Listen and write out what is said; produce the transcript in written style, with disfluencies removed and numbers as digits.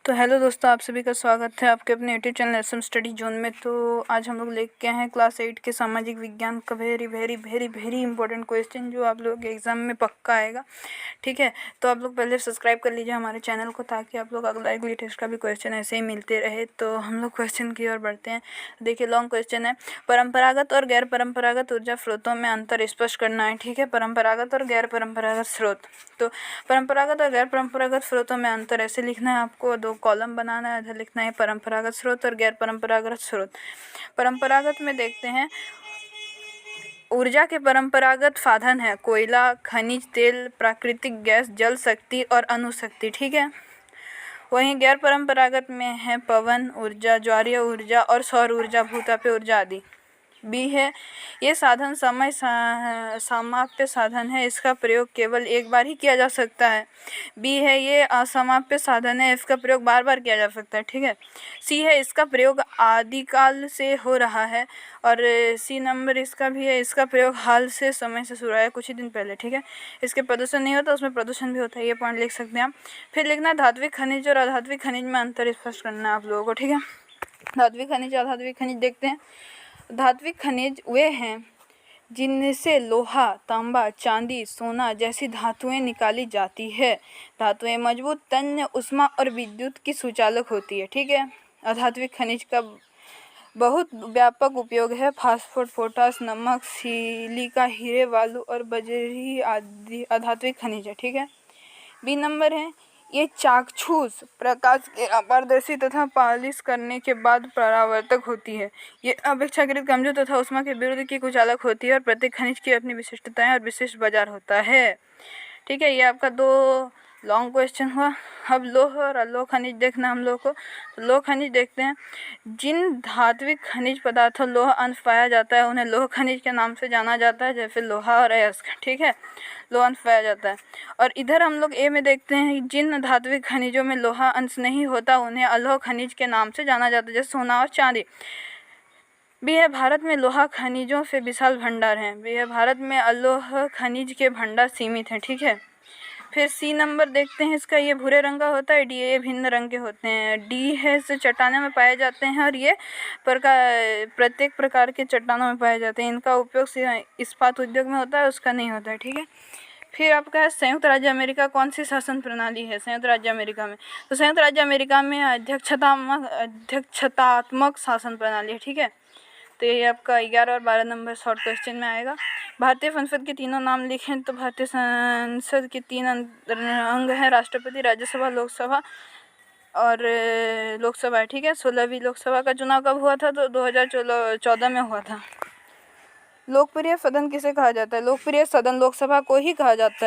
तो हेलो दोस्तों, आप सभी का स्वागत है आपके अपने YouTube channel SM study zone में। तो आज हम लोग लेके आए हैं क्लास 8 के सामाजिक विज्ञान का very very very very important question जो आप लोगों के एग्जाम में पक्का आएगा। ठीक है, तो आप लोग पहले सब्सक्राइब कर लीजिए हमारे चैनल को, ताकि आप लोग अगले टेस्ट का भी क्वेश्चन ऐसे ही मिलते रहे। तो हम लोग क्वेश्चन की ओर बढ़ते हैं। देखिए, लॉन्ग क्वेश्चन है। परंपरागत और गैर परंपरागत ऊर्जा स्रोतों में अंतर स्पष्ट करना है। ठीक है, परंपरागत और गैर परंपरागत स्रोत। तो परंपरागत और गैर परंपरागत स्रोतों में अंतर ऐसे लिखना है आपको, दो कॉलम बनाना है। इधर लिखना है परंपरागत स्रोत और गैर परंपरागत स्रोत। परंपरागत में देखते हैं, ऊर्जा के परंपरागत साधन है कोयला, खनिज तेल, प्राकृतिक गैस, जल शक्ति और अणुशक्ति। ठीक है, वहीं गैर परंपरागत में है पवन ऊर्जा, ज्वारीय ऊर्जा और सौर ऊर्जा, भूतापीय ऊर्जा आदि। बी है, ये साधन समय समाप्य साधन है, इसका प्रयोग केवल एक बार ही किया जा सकता है। बी है, ये असमाप्य साधन है, इसका प्रयोग बार बार किया जा सकता है। ठीक है। सी है, इसका प्रयोग आदिकाल से हो रहा है। और सी नंबर इसका भी है, इसका प्रयोग हाल से समय से शुरू है, कुछ ही दिन पहले। ठीक है, इसके प्रदूषण नहीं होता, उसमें प्रदूषण भी होता है, ये पॉइंट लिख सकते हैं आप। फिर लिखना धात्विक खनिज और अधात्विक खनिज में अंतर स्पष्ट करना है आप लोगों को। ठीक है, धात्विक खनिज और अधात्विक खनिज देखते हैं। धात्विक खनिज वे हैं जिनसे लोहा, तांबा, चांदी, सोना जैसी धातुएं निकाली जाती है। धातुएं मजबूत, तन्य, ऊष्मा और विद्युत की सुचालक होती है। ठीक है, अधात्विक खनिज का बहुत व्यापक उपयोग है। फास्फोरस, पोटास, नमक, सिलिका, हीरे, बालू और बजरी आदि अधात्विक खनिज है। ठीक है। बी नंबर है, ये चाक्षुष प्रकाश के अपारदर्शी तथा पालिश करने के बाद परावर्तक होती है। ये अपेक्षाकृत कमजोर तथा ऊष्मा के विरुद्ध की कुचालक होती है और प्रत्येक खनिज की अपनी विशिष्टताएं और विशेष बाजार होता है। ठीक है, ये आपका दो लॉन्ग क्वेश्चन हुआ। अब लोह और अलोह खनिज देखना हम लोग को। तो लोह खनिज देखते हैं। जिन धात्विक खनिज पदार्थों लोह अंश पाया जाता है उन्हें लोह खनिज के नाम से जाना जाता है, जैसे लोहा और अयस्क। ठीक है, लोह अंश पाया जाता है। और इधर हम लोग ए में देखते हैं, जिन धात्विक खनिजों में लोहा अंश नहीं होता उन्हें अलोह खनिज के नाम से जाना जाता है, जैसे सोना और चांदी। बी है, भारत में लोहा खनिजों से विशाल भंडार हैं। बी है, भारत में अलोह खनिज के भंडार सीमित हैं। ठीक है। फिर सी नंबर देखते हैं, इसका ये भूरे रंग का होता है। डी, ये भिन्न रंग के होते हैं। डी है, से चट्टानों में पाए जाते हैं और ये प्रत्येक प्रकार के चट्टानों में पाए जाते हैं। इनका उपयोग इस्पात उद्योग में होता है, उसका नहीं होता है। ठीक है। फिर आपका है, संयुक्त राज्य अमेरिका कौन सी शासन प्रणाली है संयुक्त राज्य अमेरिका में? तो संयुक्त राज्य अमेरिका में अध्यक्षतात्मक शासन प्रणाली है। ठीक है, तो ये आपका 11 और 12 नंबर शॉर्ट क्वेश्चन में आएगा। भारतीय संसद के तीनों नाम लिखें तो भारतीय संसद के 3 अंग हैं, राष्ट्रपति, राज्यसभा, लोकसभा और लोकसभा। ठीक है, 16वीं लोकसभा का चुनाव कब हुआ था? तो 2014 में हुआ था। लोकप्रिय सदन किसे कहा जाता है? लोकप्रिय सदन लोकसभा को ही कहा जाता है।